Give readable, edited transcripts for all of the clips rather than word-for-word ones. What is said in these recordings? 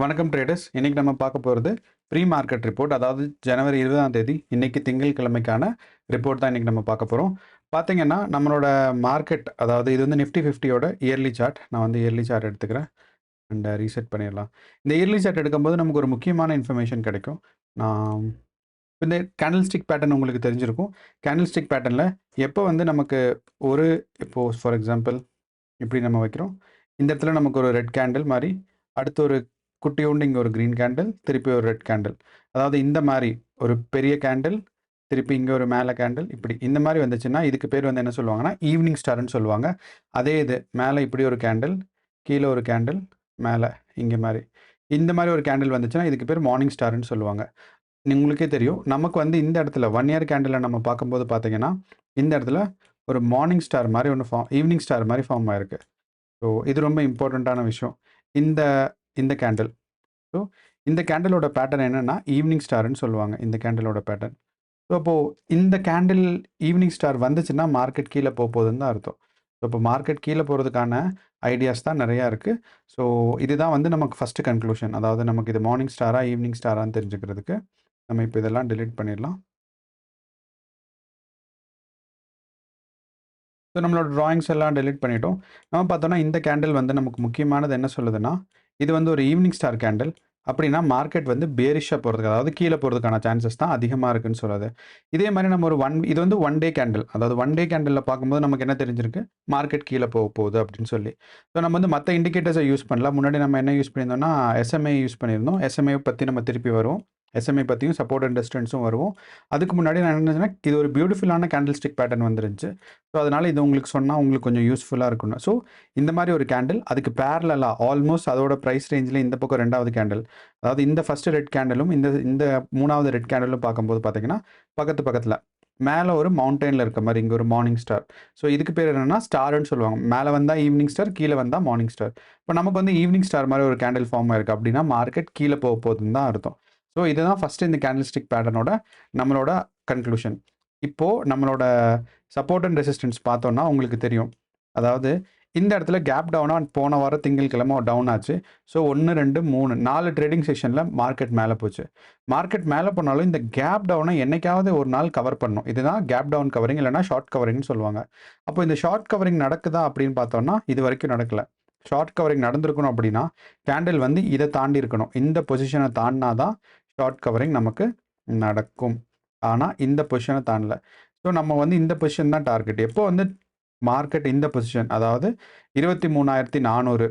வணக்கம் ட்ரேடர்ஸ். இன்னைக்கு நம்ம பார்க்க போகிறது ப்ரீ மார்க்கெட் ரிப்போர்ட். அதாவது ஜனவரி 20ஆம் தேதி இன்னைக்கு திங்கட்கிழமைக்கான ரிப்போர்ட் தான் இன்னைக்கு நம்ம பார்க்க போகிறோம். பார்த்தீங்கன்னா நம்மளோட மார்க்கெட், அதாவது இது வந்து நிஃப்டி 50யோட இயர்லி சார்ட். நான் வந்து இயர்லி சார்ட் எடுத்துக்கிறேன் அண்ட் ரீசெட் பண்ணிடலாம். இந்த இயர்லி சார்ட் எடுக்கும்போது நமக்கு ஒரு முக்கியமான இன்ஃபர்மேஷன் கிடைக்கும். நான் இந்த கேண்டில் ஸ்டிக் பேட்டர்ன் உங்களுக்கு தெரிஞ்சிருக்கும். கேண்டில் ஸ்டிக் பேட்டர்னில் எப்போ வந்து நமக்கு ஒரு இப்போது ஃபார் எக்ஸாம்பிள் இப்படி நம்ம வைக்கிறோம். இந்த இடத்துல நமக்கு ஒரு ரெட் கேண்டில் மாதிரி, அடுத்து ஒரு குட்டியோண்டு இங்கே ஒரு க்ரீன் கேண்டில், திருப்பி ஒரு ரெட் கேண்டில். அதாவது இந்த மாதிரி ஒரு பெரிய கேண்டில், திருப்பி இங்கே ஒரு மேலே கேண்டில், இப்படி இந்த மாதிரி வந்துச்சுன்னா இதுக்கு பேர் வந்து என்ன சொல்லுவாங்கன்னா ஈவினிங் ஸ்டார்னு சொல்லுவாங்க. அதே இது மேலே இப்படி ஒரு கேண்டில், கீழே ஒரு கேண்டில், மேலே இங்கே மாதிரி இந்த மாதிரி ஒரு கேண்டில் வந்துச்சுன்னா இதுக்கு பேர் மார்னிங் ஸ்டார்னு சொல்லுவாங்க. உங்களுக்கே தெரியும், நமக்கு வந்து இந்த இடத்துல 1 இயர் கேண்டில் நம்ம பார்க்கும்போது பார்த்தீங்கன்னா இந்த இடத்துல ஒரு மார்னிங் ஸ்டார் மாதிரி ஒன்று ஈவினிங் ஸ்டார் மாதிரி ஃபார்ம் ஆயிருக்கு. ஸோ இது ரொம்ப இம்பார்ட்டண்ட்டான விஷயம். இந்த இந்த கேண்டில். ஸோ இந்த கேண்டிலோட பேட்டர்ன் என்னென்னா ஈவினிங் ஸ்டார்னு சொல்லுவாங்க இந்த கேண்டிலோட பேட்டர்ன். ஸோ அப்போது இந்த கேண்டில் ஈவினிங் ஸ்டார் வந்துச்சுன்னா மார்க்கெட் கீழே போகுதுன்னு தான் அர்த்தம். ஸோ இப்போ மார்க்கெட் கீழே போகிறதுக்கான ஐடியாஸ் தான் நிறையா இருக்குது. ஸோ இதுதான் வந்து நமக்கு ஃபஸ்ட்டு கன்க்ளூஷன். அதாவது நமக்கு இது மார்னிங் ஸ்டாரா ஈவினிங் ஸ்டாரான்னு தெரிஞ்சுக்கிறதுக்கு நம்ம இப்போ இதெல்லாம் டெலீட் பண்ணிடலாம். ஸோ நம்மளோட ட்ராயிங்ஸ் எல்லாம் டெலீட் பண்ணிட்டோம். நம்ம பார்த்தோம்னா இந்த கேண்டில் வந்து நமக்கு முக்கியமானது என்ன சொல்லுதுன்னா, இது வந்து ஒரு ஈவினிங் ஸ்டார் கேண்டில். அப்படின்னா மார்க்கெட் வந்து பேரிஷா போகிறதுக்கு, அதாவது கீழே போகிறதுக்கான சான்சஸ் தான் அதிகமாக இருக்குன்னு சொல்லுது. இதே மாதிரி நம்ம ஒரு இது வந்து ஒன் டே கேண்டில். அதாவது ஒன் டே கேண்டிலில் பார்க்கும்போது நமக்கு என்ன தெரிஞ்சிருக்கு, மார்க்கெட் கீழே போக போகுது அப்படின்னு சொல்லி. ஸோ நம்ம வந்து மற்ற இண்டிகேட்டர்ஸை யூஸ் பண்ணலாம். முன்னாடி நம்ம என்ன யூஸ் பண்ணியிருந்தோம்னா எஸ்எம்ஏ யூஸ் பண்ணியிருந்தோம். எஸ்எம்ஏ பற்றி நம்ம திருப்பி வருவோம். எஸ்எம்ஏ பற்றியும் சப்போர்ட் அண்ட் ரெசிஸ்டன்ஸும் வருவோம். அதுக்கு முன்னாடி நான் என்ன நினச்சேன்னா இது ஒரு பியூட்டிஃபுல்லான கேண்டில் ஸ்டிக் பேட்டர்ன் வந்துருந்துச்சு. ஸோ அதனால் இது உங்களுக்கு சொன்னால் உங்களுக்கு கொஞ்சம் யூஸ்ஃபுல்லாக இருக்கும்னு. ஸோ இந்த மாதிரி ஒரு கேண்டில் அதுக்கு பேரலலாக ஆல்மோஸ்ட் அதோட ப்ரைஸ் ரேஞ்சில் இந்த பக்கம் ரெண்டாவது கேண்டில், அதாவது இந்த ஃபஸ்ட்டு ரெட் கேண்டிலும் இந்த இந்த மூணாவது ரெட் கேண்டிலும் பார்க்கும்போது பார்த்தீங்கன்னா பக்கத்து பக்கத்தில் மேலே ஒரு மவுண்டெயினில் இருக்க மாதிரி இங்கே ஒரு மார்னிங் ஸ்டார். ஸோ இதுக்கு பேர் என்னென்னா ஸ்டார்னு சொல்லுவாங்க. மேலே வந்தால் ஈவினிங் ஸ்டார், கீழே வந்தால் மார்னிங் ஸ்டார். இப்போ நமக்கு வந்து ஈவினிங் ஸ்டார் மாதிரி ஒரு கேண்டில் ஃபார்ம் ஆயிருக்கு அப்படின்னா மார்க்கெட் கீழே போக போகுதுன்னு தான் அர்த்தம். ஸோ இதுதான் ஃபஸ்ட்டு இந்த கேண்டில் ஸ்டிக் பேட்டர்னோட நம்மளோட கன்க்ளூஷன். இப்போது நம்மளோட சப்போர்ட் அண்ட் ரெசிஸ்டன்ஸ் பார்த்தோன்னா உங்களுக்கு தெரியும். அதாவது இந்த இடத்துல கேப் டவுனாக போன வாரம் திங்கட்கிழமை டவுன் ஆச்சு. ஸோ 1, 2, 3 4 ட்ரேடிங் செஷனில் மார்க்கெட் மேலே போச்சு. மார்க்கெட் மேலே போனாலும் இந்த கேப் டவுனை என்னைக்காவது ஒரு நாள் கவர் பண்ணணும். இதுதான் கேப் டவுன் கவரிங், இல்லைனா ஷார்ட் கவரிங்னு சொல்லுவாங்க. அப்போ இந்த ஷார்ட் கவரிங் நடக்குதா அப்படின்னு பார்த்தோம்னா இது வரைக்கும் நடக்கலை. ஷார்ட் கவரிங் நடந்திருக்கணும் அப்படின்னா கேண்டில் வந்து இதை தாண்டி இருக்கணும். இந்த பொசிஷனை தாண்டினா தான் ஷார்ட் கவரிங் நமக்கு நடக்கும். ஆனால் இந்த பொசிஷனை தாண்டல. ஸோ நம்ம வந்து இந்த பொசிஷன் தான் டார்கெட். எப்போ வந்து மார்க்கெட் இந்த பொசிஷன், அதாவது 23,400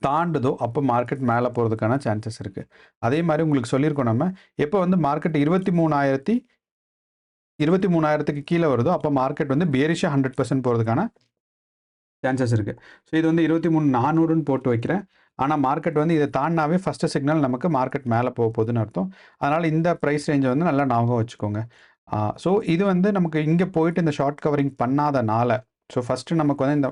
தாண்டுதோ அப்போ மார்க்கெட் மேலே போகிறதுக்கான சான்சஸ் இருக்குது. அதே மாதிரி உங்களுக்கு சொல்லியிருக்கோம் நம்ம, எப்போ வந்து மார்க்கெட் 23,000க்கு கீழே வருதோ அப்போ மார்க்கெட் வந்து பேரிஷாக 100% போகிறதுக்கான சான்சஸ் இருக்குது. ஸோ இது வந்து 23,400ன்னு போட்டு வைக்கிறேன். ஆனால் மார்க்கெட் வந்து இதை தாண்டினாவே ஃபஸ்ட்டு சிக்னல் நமக்கு மார்க்கெட் மேலே போக போகுதுன்னு அர்த்தம். அதனால் இந்த ப்ரைஸ் ரேஞ்சை வந்து நல்லா ஞாபகம் வச்சுக்கோங்க. ஸோ இது வந்து நமக்கு இங்கே போயிட்டு இந்த ஷார்ட் கவரிங் பண்ணாதனால, ஸோ ஃபஸ்ட்டு நமக்கு வந்து இந்த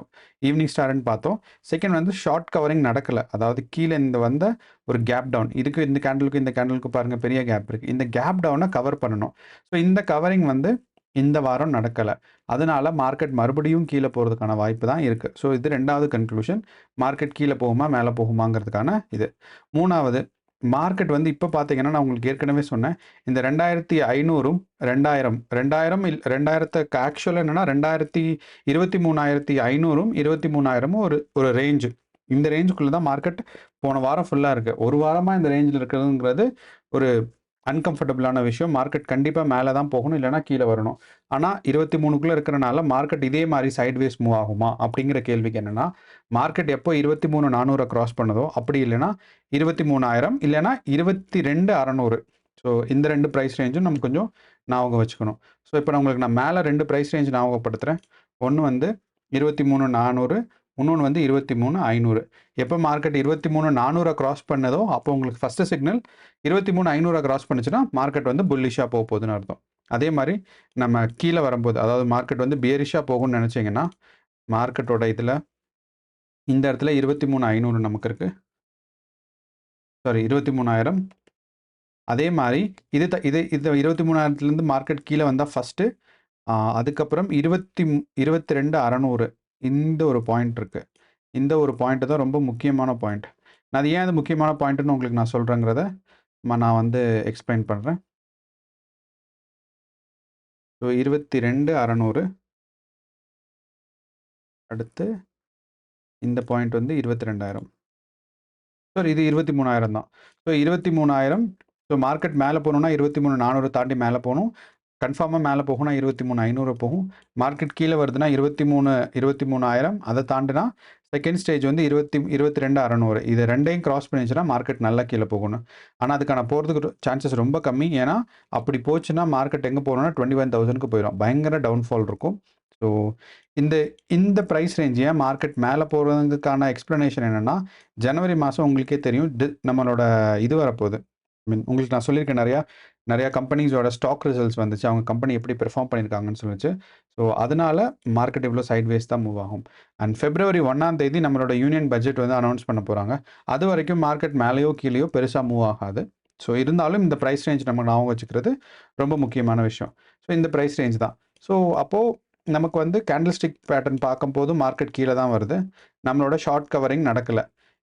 ஈவினிங் ஸ்டார்ன்னு பார்த்தோம். செகண்ட் வந்து ஷார்ட் கவரிங் நடக்கலை. அதாவது கீழே இந்த வந்த ஒரு கேப் டவுன், இதுக்கு இந்த கேண்டலுக்கு இந்த கேண்டலுக்கு பாருங்கள் பெரிய கேப் இருக்குது. இந்த கேப் டவுனை கவர் பண்ணணும். ஸோ இந்த கவரிங் வந்து இந்த வாரம் நடக்கலை. அதனால மார்க்கெட் மறுபடியும் கீழே போகிறதுக்கான வாய்ப்பு தான் இருக்குது. ஸோ இது 2வது கன்க்ளூஷன். மார்க்கெட் கீழே போகுமா மேலே போகுமாங்கிறதுக்கான இது. 3வது, மார்க்கெட் வந்து இப்போ பார்த்தீங்கன்னா நான் உங்களுக்கு ஏற்கனவே சொன்னேன். இந்த 2,500ம் 2000 2000க்கு ஆக்சுவலாக என்னென்னா 23,500ம் 23,000ம் ஒரு ரேஞ்சு. இந்த ரேஞ்சுக்குள்ளே தான் மார்க்கெட் போன வாரம் ஃபுல்லாக இருக்குது. ஒரு வாரமாக இந்த ரேஞ்சில் இருக்கிறதுங்கிறது ஒரு அன்கம்ஃபர்டபுளான விஷயம். மார்க்கெட் கண்டிப்பாக மேலே தான் போகணும், இல்லைனா கீழே வரணும். ஆனால் 23க்குள்ளே இருக்கிறனால மார்க்கெட் இதே மாதிரி சைட்வேஸ் மூவ் ஆகுமா அப்படிங்கிற கேள்விக்கு என்னென்னா, மார்க்கெட் எப்போ 23,400 கிராஸ் பண்ணுதோ அப்படி இல்லைனா 23,000 இல்லைனா 22,600. ஸோ இந்த 2 ப்ரைஸ் ரேஞ்சும் நம்ம கொஞ்சம் ஞாபகம் வச்சுக்கணும். ஸோ இப்போ நான் மேலே 2 ப்ரைஸ் ரேஞ்ச் ஞாபகப்படுத்துகிறேன். ஒன்று வந்து 23,400, இன்னொன்று வந்து 23,500. எப்போ மார்க்கெட் 23,400 கிராஸ் பண்ணதோ அப்போ உங்களுக்கு ஃபஸ்ட்டு சிக்னல் 23,500 கிராஸ் பண்ணுச்சுன்னா மார்க்கெட் வந்து புல்லிஷாக போக போகுதுன்னு அர்த்தம். அதே மாதிரி நம்ம கீழே வரும்போது, அதாவது மார்க்கெட் வந்து பியரிஷாக போகும்னு நினச்சிங்கன்னா, மார்க்கெட்டோட இதில் இந்த இடத்துல 23,500 நமக்கு இருக்குது. சாரி 23,000. அதே மாதிரி இது 23,000லேருந்து மார்க்கெட் கீழே வந்தால் ஃபஸ்ட்டு, அதுக்கப்புறம் 22,600 இந்த ஒரு பாயிண்ட் இருக்குது. இந்த ஒரு பாயிண்ட் தான் ரொம்ப முக்கியமான பாயிண்ட். அது ஏன் அது முக்கியமான பாயிண்ட்டுன்னு உங்களுக்கு நான் சொல்கிறேங்கிறத நான் வந்து எக்ஸ்பிளைன் பண்ணுறேன். ஸோ 22,600 அடுத்து இந்த பாயிண்ட் வந்து 22,000. சார் இது 23,000 தான். ஸோ 23,000. ஸோ மார்க்கெட் மேலே போகணுன்னா 23,400 தாண்டி மேலே போகணும். கன்ஃபார்மாக மேலே போகும்னா 23,500 போகும். மார்க்கெட் கீழே வருதுன்னா 23,000. அதை தாண்டினா செகண்ட் ஸ்டேஜ் வந்து 22,600. இது ரெண்டையும் கிராஸ் பண்ணிச்சுன்னா மார்க்கெட் நல்லா கீழே போகணும். ஆனால் அதுக்கான போகிறதுக்கு சான்சஸ் ரொம்ப கம்மி. ஏன்னா அப்படி போச்சுன்னா மார்க்கெட் எங்கே போகணும்னா 21,000க்கு போயிடும். பயங்கர டவுன்ஃபால் இருக்கும். ஸோ இந்த ப்ரைஸ் ரேஞ்ச் ஏன் மார்க்கெட் மேலே போகிறதுக்கான எக்ஸ்ப்ளனேஷன் என்னென்னா, ஜனவரி மாதம் உங்களுக்கே தெரியும் நம்மளோட இது வரப்போகுது. உங்களுக்கு நான் சொல்லியிருக்கேன், நிறையா கம்பெனிஸோட ஸ்டாக் ரிசல்ட்ஸ் வந்துச்சு. அவங்க கம்பெனி எப்படி பெர்ஃபார்ம் பண்ணியிருக்காங்கன்னு சொல்லிச்சு. ஸோ அதனால மார்க்கெட் இவ்வளோ சைட்வேஸ் தான் மூவ் ஆகும். அண்ட் February 1 நம்மளோட யூனியன் பட்ஜெட் வந்து அனௌன்ஸ் பண்ண போகிறாங்க. அது வரைக்கும் மார்க்கெட் மேலேயோ கீழேயோ பெருசாக மூவ் ஆகாது. ஸோ இருந்தாலும் இந்த ப்ரைஸ் ரேஞ்ச் நம்ம ஞாபகம் வச்சுக்கிறது ரொம்ப முக்கியமான விஷயம். ஸோ இந்த ப்ரைஸ் ரேஞ்ச் தான். ஸோ அப்போது நமக்கு வந்து கேண்டில் ஸ்டிக் பேட்டர்ன் பார்க்கும்போது மார்க்கெட் கீழே தான் வருது. நம்மளோட ஷார்ட் கவரிங் நடக்கலை.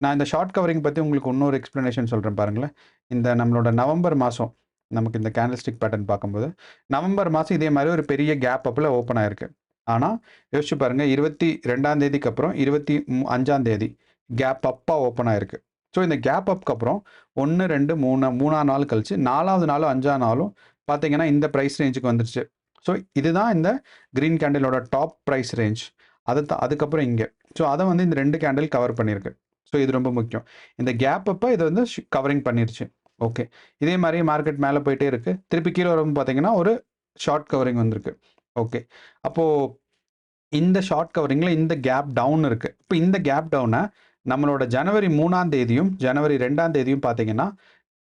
நான் இந்த ஷார்ட் கவரிங் பற்றி உங்களுக்கு இன்னொரு எக்ஸ்ப்ளனேஷன் சொல்கிறேன் பாருங்களேன். இந்த நம்மளோட நவம்பர் மாதம் நமக்கு இந்த கேண்டில் ஸ்டிக் பேட்டர்ன் பார்க்கும்போது நவம்பர் மாதம் இதே மாதிரி ஒரு பெரிய கேப் அப்பில் ஓப்பன் ஆயிருக்கு. ஆனால் யோசிச்சு பாருங்கள், 22 அப்புறம் 25 கேப் அப்பாக ஓப்பன் ஆயிருக்கு. ஸோ இந்த கேப் அப்க்கு அப்புறம் 1, 2, 3 நாள் கழிச்சு 4வது நாளும் 5ஆவது நாளும் பார்த்தீங்கன்னா இந்த ப்ரைஸ் ரேஞ்சுக்கு வந்துருச்சு. ஸோ இதுதான் இந்த க்ரீன் கேண்டிலோட டாப் ப்ரைஸ் ரேஞ்ச். அதுக்கப்புறம் இங்கே. ஸோ அதை வந்து இந்த 2 கேண்டில் கவர் பண்ணியிருக்கு. ஸோ இது ரொம்ப முக்கியம். இந்த கேப் அப்போ இது வந்து கவரிங் பண்ணிருச்சு. ஓகே, இதே மாதிரி மார்க்கெட் மேலே போயிட்டே இருக்குது. திருப்பி கீழே வரும்போது பார்த்தீங்கன்னா ஒரு ஷார்ட் கவரிங் வந்திருக்கு. ஓகே, அப்போது இந்த ஷார்ட் கவரிங்கில் இந்த கேப் டவுன் இருக்குது. இப்போ இந்த கேப் டவுனை நம்மளோட ஜனவரி 3 ஜனவரி 2 பார்த்தீங்கன்னா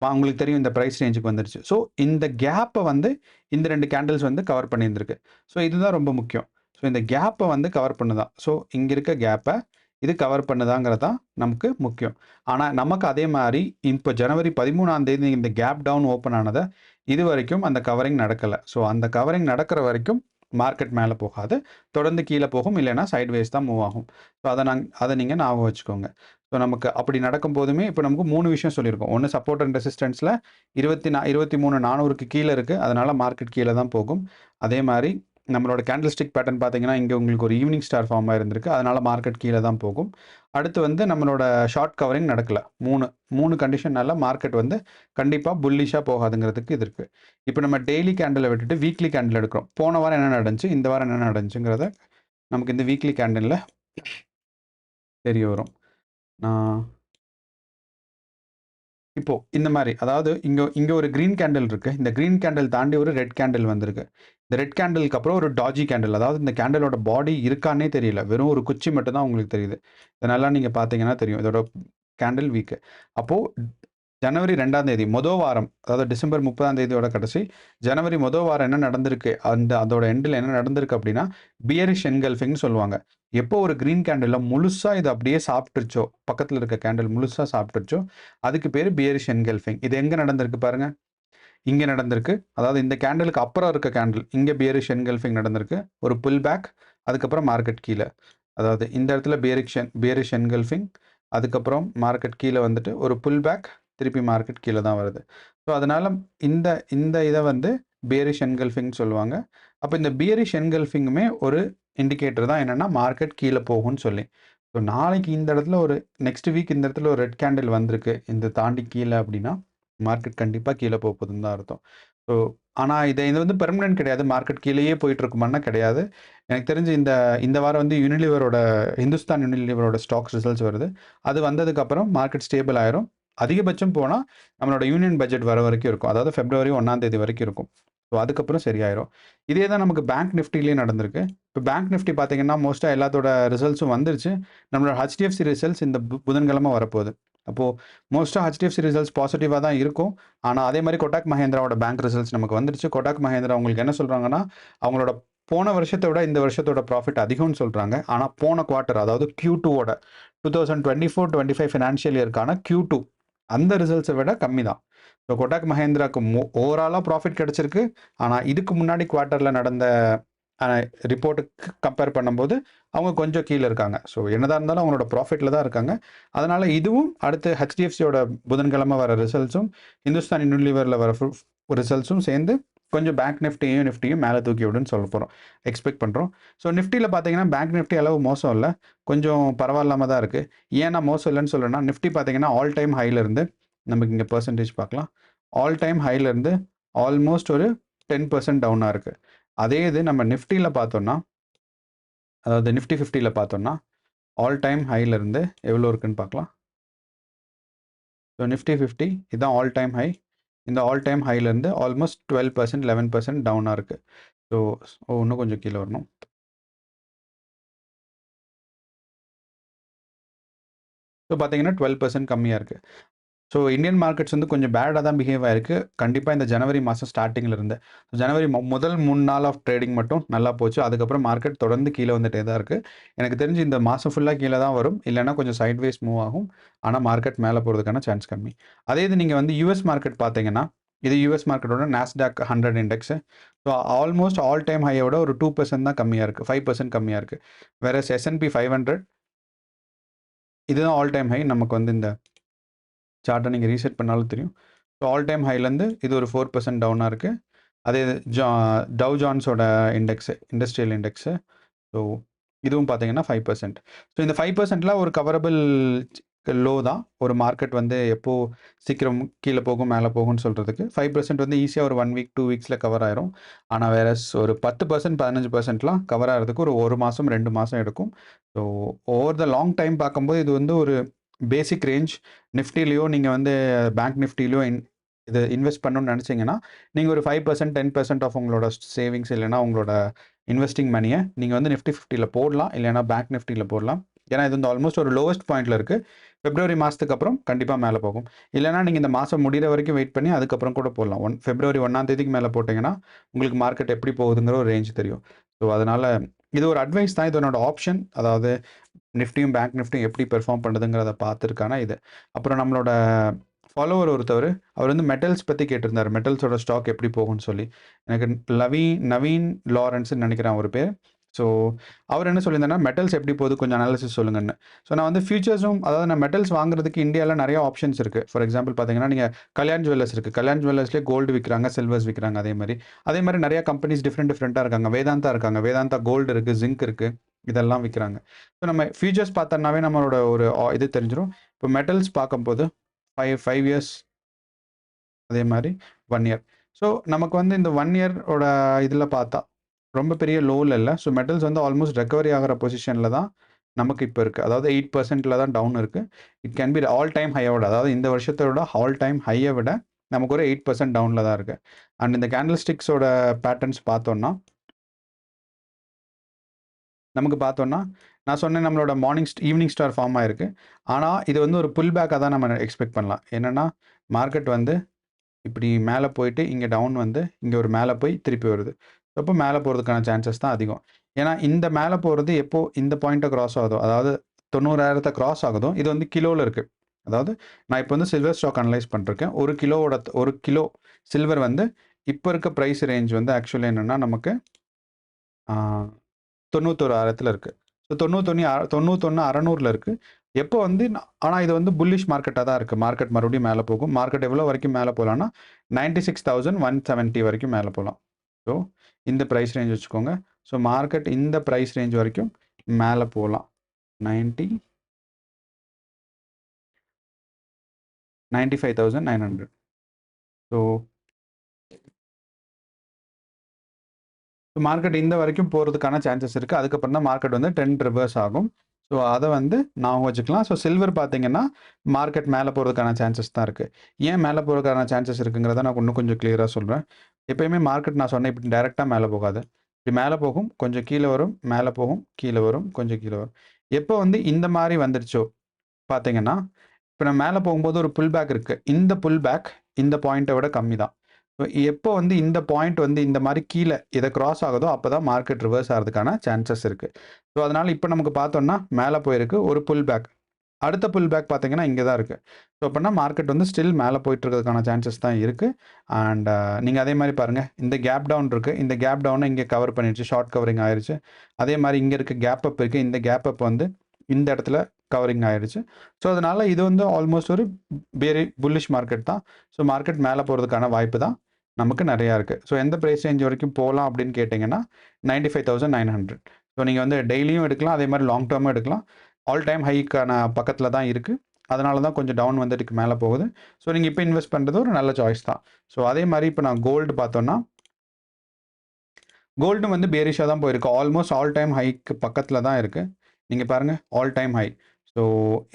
உங்களுக்கு தெரியும் இந்த ப்ரைஸ் ரேஞ்சுக்கு வந்துருச்சு. ஸோ இந்த கேப்பை வந்து இந்த 2 கேண்டில்ஸ் வந்து கவர் பண்ணியிருந்திருக்கு. ஸோ இதுதான் ரொம்ப முக்கியம். ஸோ இந்த கேப்பை வந்து கவர் பண்ணுதான். ஸோ இங்கே இருக்க கேப்பை இது கவர் பண்ணுதாங்கிறது தான் நமக்கு முக்கியம். ஆனால் நமக்கு அதே மாதிரி இப்போ ஜனவரி 13 இந்த கேப் டவுன் ஓப்பன் ஆனதை இது வரைக்கும் அந்த கவரிங் நடக்கலை. ஸோ அந்த கவரிங் நடக்கிற வரைக்கும் மார்க்கெட் மேலே போகாது, தொடர்ந்து கீழே போகும், இல்லைன்னா சைட்வேஸ் தான் மூவ் ஆகும். ஸோ அதை நீங்கள் ஞாபகம் வச்சுக்கோங்க. ஸோ நமக்கு அப்படி நடக்கும் போதுமே இப்போ நமக்கு 3 விஷயம் சொல்லியிருக்கோம். ஒன்று சப்போர்ட் அண்ட் ரெசிஸ்டன்ஸில் 23,400க்கு கீழே இருக்குது, அதனால் மார்க்கெட் கீழே தான் போகும். அதே மாதிரி நம்மளோட கேண்டில் ஸ்டிக் பேட்டர்ன் பார்த்தீங்கன்னா இங்கே உங்களுக்கு ஒரு ஈவினிங் ஸ்டார் ஃபார்ம் ஆயிருந்திருக்கு, அதனால் மார்க்கெட் கீழே தான் போகும். அடுத்து வந்து நம்மளோட ஷார்ட் கவரிங் நடக்கலை. 3 கண்டிஷன்னால மார்க்கெட் வந்து கண்டிப்பாக புல்லிஷாக போகாதுங்கிறதுக்கு இது இருக்குது. இப்போ நம்ம டெய்லி கேண்டிலை விட்டுட்டு வீக்லி கேண்டில் எடுக்கிறோம். போன வாரம் என்ன நடந்துச்சு, இந்த வாரம் என்ன நடந்துச்சுங்கிறத நமக்கு இந்த வீக்லி கேண்டிலில் தெரிய வரும். நான் இப்போ இந்த மாதிரி, அதாவது இங்கே ஒரு க்ரீன் கேண்டில் இருக்குது. இந்த க்ரீன் கேண்டில் தாண்டி ஒரு ரெட் கேண்டில் வந்திருக்கு. இந்த ரெட் கேண்டிலுக்கு அப்புறம் ஒரு டாஜி கேண்டில், அதாவது இந்த கேண்டிலோட பாடி இருக்கானே தெரியல, வெறும் ஒரு குச்சி மட்டும் தான் உங்களுக்கு தெரியுது. இதனால நீங்கள் பார்த்தீங்கன்னா தெரியும் இதோட கேண்டில் வீக்கு. அப்போது ஜனவரி 2 மொதல் வாரம், அதாவது டிசம்பர் 30 கடைசி, ஜனவரி மொதல் வாரம் என்ன நடந்திருக்கு, அதோட எண்டில் என்ன நடந்திருக்கு அப்படின்னா பியரிஷ் என்கல்ஃபிங்னு சொல்லுவாங்க. எப்போ ஒரு க்ரீன் கேண்டில் முழுசாக இது அப்படியே சாப்பிட்டுருச்சோ, பக்கத்தில் இருக்க கேண்டில் முழுசாக சாப்பிட்டுருச்சோ, அதுக்கு பேர் பியரிஷ் என்கல்ஃபிங். இது எங்கே நடந்திருக்கு பாருங்கள், இங்கே நடந்திருக்கு. அதாவது இந்த கேண்டிலுக்கு அப்புறம் இருக்க கேண்டில் இங்கே பியரிஷ் என்கல்ஃபிங் நடந்திருக்கு. ஒரு புல் பேக், அதுக்கப்புறம் மார்க்கெட் கீழே. அதாவது இந்த இடத்துல பியரிஷ் என்கல்ஃபிங், அதுக்கப்புறம் மார்க்கெட் கீழே வந்துட்டு ஒரு புல் பேக், திருப்பி மார்க்கெட் கீழே தான் வருது. ஸோ அதனால் இந்த இதை வந்து பியரிஷ் என்கல்ஃபிங் சொல்லுவாங்க. அப்போ இந்த பியரிஷ் என்கல்ஃபிங்குமே ஒரு இண்டிகேட்டர் தான், என்னென்னா மார்க்கெட் கீழே போகும்னு சொல்லி. ஸோ நாளைக்கு இந்த இடத்துல ஒரு நெக்ஸ்ட் வீக் இந்த இடத்துல ஒரு ரெட் கேண்டில் வந்திருக்கு இந்த தாண்டி கீழே அப்படின்னா மார்க்கெட் கண்டிப்பாக கீழே போகுதுன்னு தான் அர்த்தம். ஸோ ஆனால் இது வந்து பெர்மனன்ட் கிடையாது, மார்க்கெட் கீழேயே போயிட்டு இருக்குமான்னா கிடையாது. எனக்கு தெரிஞ்சு இந்த வாரம் வந்து ஹிந்துஸ்தான் யூனிலிவரோட ஸ்டாக்ஸ் ரிசல்ட்ஸ் வருது. அது வந்ததுக்கப்புறம் மார்க்கெட் ஸ்டேபிள் ஆயிரும். அதிகபட்சம் போனால் நம்மளோட யூனியன் பட்ஜெட் வர வரைக்கும் இருக்கும், அதாவது February 1 வரைக்கும் இருக்கும். ஸோ அதுக்கப்புறம் சரியாயிரும். இதே தான் நமக்கு பேங்க் நிஃப்டிலேயே நடந்திருக்கு. இப்போ பேங்க் நிஃப்டி பார்த்தீங்கன்னா மோஸ்ட்டாக எல்லாத்தோட ரிசல்ட்ஸும் வந்துருச்சு. நம்மளோட HDFC ரிசல்ட்ஸ் இந்த புதன்கிழமை வரப்போகுது. அப்போது மோஸ்ட்டாக HDFC ரிசல்ட்ஸ் பாசிட்டிவாக தான் இருக்கும். ஆனால் அதே மாதிரி கொட்டாக் மஹேந்திராவோட பேங்க் ரிசல்ட்ஸ் நமக்கு வந்துருச்சு. கொட்டாக் மஹேந்திரா உங்களுக்கு என்ன சொல்கிறாங்கன்னா, அவங்களோட போன வருஷத்தை விட இந்த வருஷத்தோட ப்ராஃபிட் அதிகம்னு சொல்கிறாங்க. ஆனால் போன குவார்ட்டர், அதாவது Q2 2024-25 ஃபினான்ஷியல் இயர்க்கான Q2 அந்த ரிசல்ட்ஸை விட கம்மி தான். ஸோ கொட்டாக் மஹேந்திராவுக்கு ஓவராலாக ப்ராஃபிட் கிடச்சிருக்கு. ஆனால் இதுக்கு முன்னாடி குவார்ட்டரில் நடந்த ரிப்போர்ட்டுக்கு கம்பேர் பண்ணும்போது அவங்க கொஞ்சம் கீழே இருக்காங்க. ஸோ என்னதான் இருந்தாலும் அவங்களோட ப்ராஃபிட்டில் தான் இருக்காங்க. அதனால் இதுவும் அடுத்து ஹெச்டிஎஃப்சியோட புதன்கிழமை வர ரிசல்ட்ஸும் இந்துஸ்தான் யூனிலிவரில் வர ரிசல்ட்ஸும் சேர்ந்து கொஞ்சம் பேங்க் நிஃப்டியும் மேலே தூக்கி விடுன்னு சொல்ல போகிறோம், எக்ஸ்பெக்ட் பண்ணுறோம். ஸோ நிஃப்டியில் பார்த்தீங்கன்னா பேங்க் நிஃப்டி அளவு மோசம் இல்லை, கொஞ்சம் பரவாயில்லாமல் தான் இருக்குது. ஏன்னா மோசம் இல்லைன்னு சொல்கிறேன்னா, நிஃப்டி பார்த்தீங்கன்னா ஆல் டைம் ஹைலேருந்து நமக்கு இங்கே பர்சன்டேஜ் பார்க்கலாம், ஆல் டைம் ஹைலேருந்து ஆல்மோஸ்ட் ஒரு 10% டவுனாக இருக்குது. அதே இது நம்ம நிஃப்டியில் பார்த்தோம்னா, அதாவது நிஃப்டி 50யில் பார்த்தோம்னா ஆல் டைம் ஹைலேருந்து எவ்வளோ இருக்குன்னு பார்க்கலாம். ஸோ நிஃப்டி 50 இதுதான் ஆல் டைம் ஹை. இந்த ஆல் டைம் ஹைலேருந்து ஆல்மோஸ்ட் 12% 11% டவுனாக இருக்குது. ஸோ இன்னும் கொஞ்சம் கீழே வரணும். ஸோ பார்த்தீங்கன்னா 12% கம்மியாக இருக்குது. ஸோ இந்தியன் மார்க்கெட்ஸ் வந்து கொஞ்சம் பேடாக தான் பிஹேவ் ஆயிருக்கு கண்டிப்பாக இந்த ஜனவரி மாதம் ஸ்டார்டிங்கில் இருந்து. ஜனவரி முதல் 3 நாள் ஆஃப் ட்ரேடிங் மட்டும் நல்லா போச்சு. அதுக்கப்புறம் மார்க்கெட் தொடர்ந்து கீழே வந்துட்டே தான் இருக்குது. எனக்கு தெரிஞ்சு இந்த மாதம் ஃபுல்லாக கீழே தான் வரும், இல்லைனா கொஞ்சம் சைட்வேஸ் மூவ் ஆகும். ஆனால் மார்க்கெட் மேலே போகிறதுக்கான சான்ஸ் கம்மி. அதே இது நீங்கள் வந்து யூஎஸ் மார்க்கெட் பார்த்தீங்கன்னா, இது யூஎஸ் மார்க்கெட்டோட Nasdaq 100 index. So almost all time ஹையோட ஒரு 2% தான் கம்மியாக இருக்குது, 5% கம்மியாக இருக்குது. வேறு S&P 500 இதுதான் ஆல் டைம் ஹை. நமக்கு வந்து இந்த சார்ட்டை நீங்கள் ரீசெட் பண்ணாலும் தெரியும். ஸோ ஆல் டைம் ஹைலேருந்து இது ஒரு 4% டவுனாக இருக்குது. அதே டவ் ஜான்ஸோட இண்டெக்ஸு, இண்டஸ்ட்ரியல் இண்டெக்ஸு, ஸோ இதுவும் பார்த்தீங்கன்னா 5%. ஸோ இந்த 5%லாம் ஒரு கவரபிள் லோ தான். ஒரு மார்க்கெட் வந்து எப்போது சீக்கிரம் கீழே போகும் மேலே போகும்னு சொல்கிறதுக்கு 5% வந்து ஈஸியாக ஒரு 1 வீக் 2 வீக்ஸில் கவர் ஆயிரும். ஆனால் வேறு ஒரு 10% 15%லாம் கவர் ஆகிறதுக்கு ஒரு மாதம் 2 மாதம் எடுக்கும். So over the long time பார்க்கும்போது இது வந்து ஒரு பேசிக் ரேஞ்ச். நிஃப்டிலேயோ நீங்கள் வந்து பேங்க் நிஃப்டிலேயோ இது இன்வெஸ்ட் பண்ணணும்னு நினச்சிங்கன்னா, நீங்கள் ஒரு 5% 10% ஆஃப் உங்களோட சேவிங்ஸ் இல்லைனா உங்களோட இன்வெஸ்டிங் மணியை நீங்கள் வந்து நிஃப்டி 50யில் போடலாம், இல்லைனா பேங்க் நிஃப்டியில் போடலாம். ஏன்னா இது வந்து ஆல்மோஸ்ட் ஒரு லோவஸ்ட் பாயிண்டில் இருக்குது. பிப்ரவரி மாதத்துக்கு அப்புறம் கண்டிப்பாக மேலே போகும். இல்லைனா நீங்கள் இந்த மாதம் முடிகிற வரைக்கும் வெயிட் பண்ணி அதுக்கப்புறம் கூட போடலாம். பிப்ரவரி 1ஆம் தேதிக்கு மேலே போட்டிங்கன்னா உங்களுக்கு மார்க்கெட் எப்படி போகுதுங்கிற ஒரு ரேஞ்ச் தெரியும். ஸோ அதனால் இது ஒரு அட்வைஸ் தான், இது என்னோட ஆப்ஷன். அதாவது நிஃப்டியும் பேங்க் நிஃப்டியும் எப்படி பெர்ஃபார்ம் பண்ணுதுங்கிறத பார்த்துருக்கானா இது. அப்புறம் நம்மளோட ஃபாலோவர் ஒருத்தவர், அவர் வந்து மெட்டல்ஸ் பற்றி கேட்டிருந்தார், மெட்டல்ஸோட ஸ்டாக் எப்படி போகும்னு சொல்லி. எனக்கு நவீன் லாரன்ஸ்ன்னு நினைக்கிறேன் அவர் பேர். ஸோ அவர் என்ன சொல்லியிருந்தாருன்னா, மெட்டல்ஸ் எப்படி போகுது கொஞ்சம் அனாலிசிஸ் சொல்லுங்கன்னு. ஸோ நான் வந்து ஃபியூச்சர்ஸும், அதாவது நான் மெட்டல்ஸ் வாங்குறதுக்கு இந்தியாவில் நிறைய ஆப்ஷன்ஸ் இருக்குது. ஃபார் எக்ஸாம்பிள் பார்த்தீங்கன்னா, நீங்கள் கல்யாண் ஜுவல்லர்ஸ் இருக்குது, கல்யாண் ஜுவல்லர்ஸ்லேயே கோல்டு விற்கிறாங்க, சில்வர்ஸ் விற்கிறாங்க. அதே மாதிரி நிறைய கம்பெனிஸ் டிஃப்ரெண்ட்டாக இருக்காங்க. வேதாந்தா கோல்டு இருக்குது, ஜிங்க் இருக்குது, இதெல்லாம் விற்கிறாங்க. ஸோ நம்ம ஃபியூச்சர்ஸ் பார்த்தோம்னாவே நம்மளோட ஒரு இது தெரிஞ்சிடும். இப்போ மெட்டல்ஸ் பார்க்கும்போது 5 இயர்ஸ், அதே மாதிரி 1 இயர். ஸோ நமக்கு வந்து இந்த 1 இயரோட இதில் பார்த்தா ரொம்ப பெரிய லோவில் இல்லை. ஸோ மெட்டல்ஸ் வந்து ஆல்மோஸ்ட் ரெக்கவரி ஆகிற பொசிஷனில் தான் நமக்கு இப்போ இருக்குது. அதாவது 8%ல் தான் டவுன் இருக்குது. It can be all time ஹையோட, அதாவது இந்த வருஷத்தோட ஆல் டைம் ஹையை விட நமக்கு ஒரு 8% டவுனில் தான் இருக்குது. அண்ட் இந்த கேண்டில் ஸ்டிக்ஸோட பேட்டர்ன்ஸ் பார்த்தோன்னா, நமக்கு பார்த்தோன்னா நான் சொன்னேன் நம்மளோட ஈவினிங் ஸ்டார் ஃபார்ம் ஆயிருக்கு. ஆனால் இது வந்து ஒரு புல் பேக்காக தான் நம்ம எக்ஸ்பெக்ட் பண்ணலாம். என்னென்னா மார்க்கெட் வந்து இப்படி மேலே போயிட்டு இங்கே டவுன் வந்து இங்கே ஒரு மேலே போய் திருப்பி வருது. அப்போ மேலே போகிறதுக்கான சான்சஸ் தான் அதிகம். ஏன்னா இந்த மேலே போகிறது எப்போது இந்த பாயிண்ட்டை க்ராஸ் ஆகுதோ, அதாவது 90,000 க்ராஸ் ஆகுதோ, இது வந்து கிலோவில் இருக்குது. அதாவது நான் இப்போ வந்து சில்வர் ஸ்டாக் அனலைஸ் பண்ணிருக்கேன். ஒரு கிலோ சில்வர் வந்து இப்போ இருக்க ப்ரைஸ் ரேஞ்ச் வந்து ஆக்சுவலி என்னென்னா நமக்கு 91,000 இருக்குது. ஸோ 91,600 இருக்குது. எப்போ வந்து ஆனால் இது வந்து புல்லிஷ் மார்க்கெட்டாக தான் இருக்குது. மார்க்கெட் மறுபடியும் மேலே போகும். மார்க்கெட் எவ்வளோ வரைக்கும் மேலே போகலான்னா 96,170 வரைக்கும் மேலே போகலாம். ஸோ இந்த ப்ரைஸ் ரேஞ்ச் வச்சுக்கோங்க. ஸோ மார்க்கெட் இந்த ப்ரைஸ் ரேஞ்ச் வரைக்கும் மேலே போகலாம். 95,900. ஸோ மார்க்கெட் இந்த வரைக்கும் போகிறதுக்கான சான்சஸ் இருக்குது. அதுக்கப்புறம் தான் மார்க்கெட் வந்து ட்ரெண்ட் ரிவர்ஸ் ஆகும். ஸோ அதை வந்து நான் வச்சுக்கலாம். ஸோ சில்வர் பார்த்தீங்கன்னா மார்க்கெட் மேலே போகிறதுக்கான சான்சஸ் தான் இருக்குது. ஏன் மேலே போகிறதுக்கான சான்சஸ் இருக்குங்கிறத நான் இன்னும் கொஞ்சம் கிளியராக சொல்கிறேன். எப்போயுமே மார்க்கெட் நான் சொன்னேன் இப்படி டைரெக்டாக மேலே போகாது. இப்படி மேலே போகும், கொஞ்சம் கீழே வரும், மேலே போகும், கீழே வரும், கொஞ்சம் கீழே வரும். எப்போ வந்து இந்த மாதிரி வந்துருச்சோ பார்த்தீங்கன்னா, இப்போ நான் மேலே போகும்போது ஒரு புல் பேக் இருக்குது. இந்த புல் பேக் இந்த பாயிண்ட்டை விட கம்மி தான். எப்போ வந்து இந்த பாயிண்ட் வந்து இந்த மாதிரி கீழே இதை கிராஸ் ஆகுதோ அப்போ தான் மார்க்கெட் ரிவர்ஸ் ஆகிறதுக்கான சான்சஸ் இருக்குது. ஸோ அதனால் இப்போ நமக்கு பார்த்தோம்னா மேலே போயிருக்கு ஒரு புல் பேக். அடுத்த புல் பேக் பார்த்தீங்கன்னா இங்கே தான் இருக்குது. ஸோ அப்படின்னா மார்க்கெட் வந்து ஸ்டில் மேலே போயிட்டு இருக்கிறதுக்கான சான்சஸ் தான் இருக்குது. அண்ட் நீங்கள் அதே மாதிரி பாருங்கள், இந்த கேப் டவுன் இருக்குது. இந்த கேப் டவுனை இங்கே கவர் பண்ணிடுச்சு, ஷார்ட் கவரிங் ஆயிடுச்சு. அதே மாதிரி இங்கே இருக்க கேப் அப் இருக்குது. இந்த கேப் அப் வந்து இந்த இடத்துல கவரிங் ஆயிடுச்சு. ஸோ அதனால் இது வந்து ஆல்மோஸ்ட் ஒரு புல்லிஷ் மார்க்கெட் தான். ஸோ மார்க்கெட் மேலே போகிறதுக்கான வாய்ப்பு தான் நமக்கு நிறையா இருக்குது. ஸோ எந்த ப்ரைஸ் ரேஞ்ச் வரைக்கும் போகலாம் அப்படின்னு கேட்டிங்கன்னா 95,900. ஸோ நீங்கள் வந்து டெய்லியும் எடுக்கலாம், அதே மாதிரி லாங் டேர்மும் எடுக்கலாம். ஆல் டைம் ஹைக்கான பக்கத்தில் தான் இருக்குது. அதனால தான் கொஞ்சம் டவுன் வந்துட்டு மேலே போகுது. ஸோ நீங்கள் இப்போ இன்வெஸ்ட் பண்ணுறது ஒரு நல்ல சாய்ஸ் தான். ஸோ அதே மாதிரி இப்போ நான் கோல்டு பார்த்தோன்னா, கோல்டும் வந்து பேரிஷாக தான் போயிருக்கு. ஆல்மோஸ்ட் ஆல் டைம் ஹைக்கு பக்கத்தில் தான் இருக்குது. நீங்கள் பாருங்கள், ஆல் டைம் ஹை. ஸோ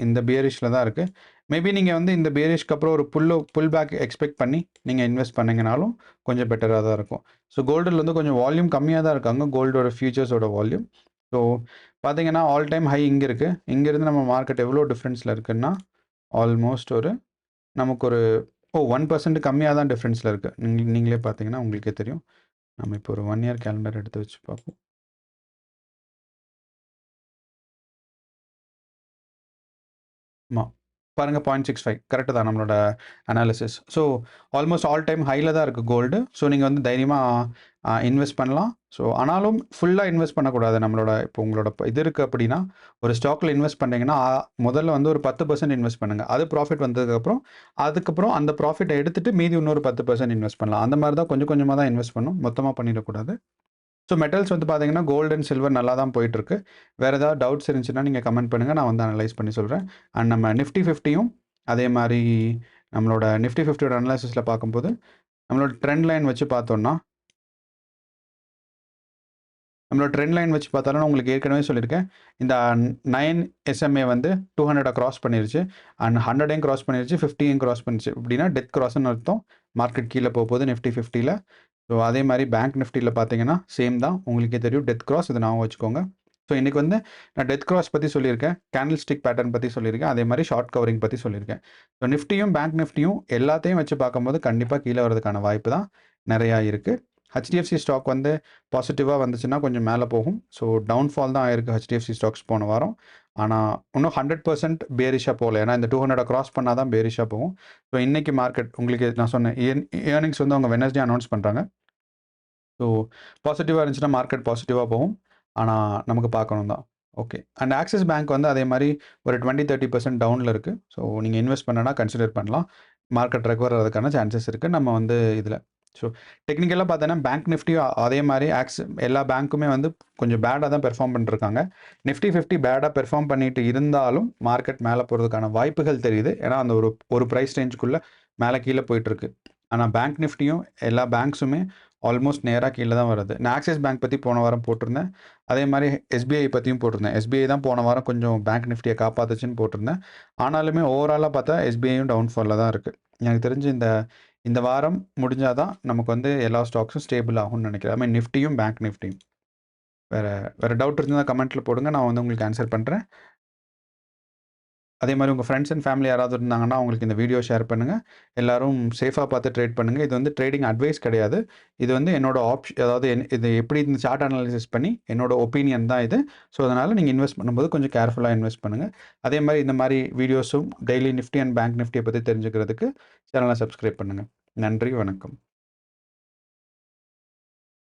இந்த பேரிஷில் தான் இருக்குது. மேபி நீங்கள் வந்து இந்த பேரிஷ்க்கு அப்புறம் ஒரு புல் பேக் எக்ஸ்பெக்ட் பண்ணி நீங்கள் இன்வெஸ்ட் பண்ணிங்கனாலும் கொஞ்சம் பெட்டராக தான் இருக்கும். ஸோ கோல்டில் வந்து கொஞ்சம் வால்யூம் கம்மியாக தான் இருக்காங்க, கோல்டோட ஃபியூச்சர்ஸோட வால்யூம். ஸோ பார்த்தீங்கன்னா ஆல் டைம் ஹை இங்கே இருக்குது. இங்கேருந்து நம்ம மார்க்கெட் எவ்வளோ டிஃப்ரென்ஸில் இருக்குன்னா, ஆல்மோஸ்ட் ஒரு நமக்கு ஒரு 1% கம்மியாக தான் டிஃப்ரென்ஸில் இருக்குது. நீங்களே பார்த்தீங்கன்னா உங்களுக்கே தெரியும். நம்ம இப்போ ஒரு 1 இயர் கேலண்டர் எடுத்து வச்சு பார்ப்போம். ஆமாம், பாருங்கள் 0.65 கரெக்டு தான் நம்மளோட analysis. So almost all time ஹையில் தான் இருக்குது கோல்டு. ஸோ நீங்கள் வந்து தைரியமாக இன்வெஸ்ட் பண்ணலாம். ஸோ ஆனாலும் ஃபுல்லாக இன்வெஸ்ட் பண்ணக்கூடாது. நம்மளோட இப்போ உங்களோட இது இருக்குது அப்படின்னா, ஒரு ஸ்டாக்கில் இன்வெஸ்ட் பண்ணிங்கன்னா முதல்ல வந்து ஒரு 10% இன்வெஸ்ட் பண்ணுங்கள். அது ப்ராஃபிட் அதுக்கப்புறம் அந்த ப்ராஃபிட்டை எடுத்துகிட்டு மீதி இன்னொரு 10% இன்வெஸ்ட் பண்ணலாம். அந்த மாதிரி தான் கொஞ்சம் கொஞ்சமாக தான் இன்வெஸ்ட் பண்ணணும், மொத்தமாக பண்ணிடக்கூடாது. ஸோ மெட்டல்ஸ் வந்து பார்த்தீங்கன்னா கோல்டு அண்ட் சில்வர் நல்லா தான் போயிட்டுருக்கு. வேறு ஏதாவது டவுட்ஸ் இருந்துச்சுன்னா நீங்கள் கமெண்ட் பண்ணுங்கள், நான் வந்து அனலைஸ் பண்ணி சொல்கிறேன். அண்ட் நம்ம நிஃப்டி 50யும் அதே மாதிரி நம்மளோட நிஃப்டி 50யோட அனலைசிஸில் பார்க்கும்போது நம்மளோட ட்ரெண்ட் லைன் வச்சு பார்த்தோன்னா, பார்த்தாலும் உங்களுக்கு ஏற்கனவே சொல்லியிருக்கேன். இந்த 9 SMA வந்து 200 கிராஸ் பண்ணிருச்சு. அண்ட் 100 கிராஸ் பண்ணிருச்சு, 50 கிராஸ் பண்ணிருச்சு. அப்படின்னா டெத் கிராஸ்ன்னு அர்த்தம். மார்க்கெட் கீழே போகுது நிஃப்டி 50யில். ஸோ அதே மாதிரி பேங்க் நிஃப்டியில் பார்த்தீங்கன்னா சேம் தான், உங்களுக்கே தெரியும் டெத் கிராஸ். இது ஞாபகம் வச்சுக்கோங்க. ஸோ இன்றைக்கி வந்து நான் டெத் கிராஸ் பற்றி சொல்லியிருக்கேன், கேண்டில் ஸ்டிக் பேட்டர்ன் பற்றி சொல்லியிருக்கேன், அதே மாதிரி ஷார்ட் கவரிங் பற்றி சொல்லியிருக்கேன். ஸோ நிஃப்டியும் பேங்க் நிஃப்டியும் எல்லாத்தையும் வச்சு பார்க்கும்போது கண்டிப்பாக கீழே வரதுக்கான வாய்ப்பு தான் நிறையா இருக்குது. HDFC ஸ்டாக் வந்து பாசிட்டிவாக வந்துச்சுன்னா கொஞ்சம் மேலே போகும். ஸோ டவுன்ஃபால் தான் ஆயிருக்கு HDFC ஸ்டாக்ஸ் போன வாரம். ஆனால் இன்னும் 100% பேரிஷாக போகல. ஏன்னா இந்த 200 கிராஸ் பண்ணால் தான் பேரிஷாக போகும். ஸோ இன்றைக்கி மார்க்கெட் உங்களுக்கு நான் சொன்னேன், ஏர்னிங்ஸ் வந்து அவங்க வெட்னஸ்டே அனௌன்ஸ் பண்ணுறாங்க. ஸோ பாசிட்டிவாக இருந்துச்சுன்னா மார்க்கெட் பாசிட்டிவாக போகும். ஆனால் நமக்கு பார்க்கணும் தான். ஓகே. அண்ட் ஆக்சிஸ் பேங்க் வந்து அதே மாதிரி ஒரு 20-30% டவுனில் இருக்குது. ஸோ நீங்கள் இன்வெஸ்ட் பண்ணனா கன்சிடர் பண்ணலாம். மார்க்கெட் ரெக்கவர் ஆகிறதுக்கான சான்சஸ் இருக்குது நம்ம வந்து இதில். ஸோ டெக்னிக்கலாக பார்த்தோன்னா பேங்க் நிஃப்டியும் அதே மாதிரி எல்லா பேங்க்குமே வந்து கொஞ்சம் பேடாக தான் பெர்ஃபார்ம் பண்ணிருக்காங்க. நிஃப்டி 50 பேடாக பெர்ஃபார்ம் பண்ணிட்டு இருந்தாலும் மார்க்கெட் மேலே போகிறதுக்கான வாய்ப்புகள் தெரியுது. ஏன்னா அந்த ஒரு ப்ரைஸ் ரேஞ்சுக்குள்ளே மேலே கீழே போயிட்டுருக்கு. ஆனால் பேங்க் நிஃப்டியும் எல்லா பேங்க்ஸுமே ஆல்மோஸ்ட் நேராக கீழே தான் வருது. நான் ஆக்சிஸ் பேங்க் பற்றி போன வாரம் போட்டிருந்தேன். அதே மாதிரி SBI பற்றியும் போட்டிருந்தேன். SBI தான் போன வாரம் கொஞ்சம் பேங்க் நிஃப்டியை காப்பாற்றுச்சுன்னு போட்டிருந்தேன். ஆனாலுமே ஓவராலாக பார்த்தா SBIயும் டவுன்ஃபாலில் தான் இருக்குது. எனக்கு தெரிஞ்சு இந்த வாரம் முடிஞ்சால் தான் நமக்கு வந்து எல்லா ஸ்டாக்ஸும் ஸ்டேபிள் ஆகும்னு நினைக்கிறேன். ஐ மீன் நிஃப்டியும் பேங்க் நிஃப்டியும். வேறு டவுட் இருந்தால் கமெண்ட்டில் போடுங்க, நான் வந்து உங்களுக்கு ஆன்சர் பண்ணுறேன். அதே மாதிரி உங்கள் ஃப்ரெண்ட்ஸ் அண்ட் ஃபேமிலி யாராவது இருந்தாங்கன்னா அவங்களுக்கு இந்த வீடியோ ஷேர் பண்ணுங்கள். எல்லோரும் சேஃபாக பார்த்து ட்ரேட் பண்ணுங்கள். இது வந்து ட்ரேடிங் அட்வைஸ் கிடையாது. இது வந்து என்னோட அதாவது இது எப்படி இந்த சார்ட் அனாலிசிஸ் பண்ணி என்னோட ஒப்பீனியன் தான் இது. ஸோ அதனால் நீங்கள் இன்வெஸ்ட் பண்ணும்போது கொஞ்சம் கேர்ஃபுல்லாக இன்வெஸ்ட் பண்ணுங்கள். அதே மாதிரி இந்த மாதிரி வீடியோஸும் டெய்லி நிஃப்டி அண்ட் பேங்க் நிஃப்டியை பற்றி தெரிஞ்சுக்கிறதுக்கு சேனலை சப்ஸ்கிரைப் பண்ணுங்கள். நன்றி, வணக்கம்.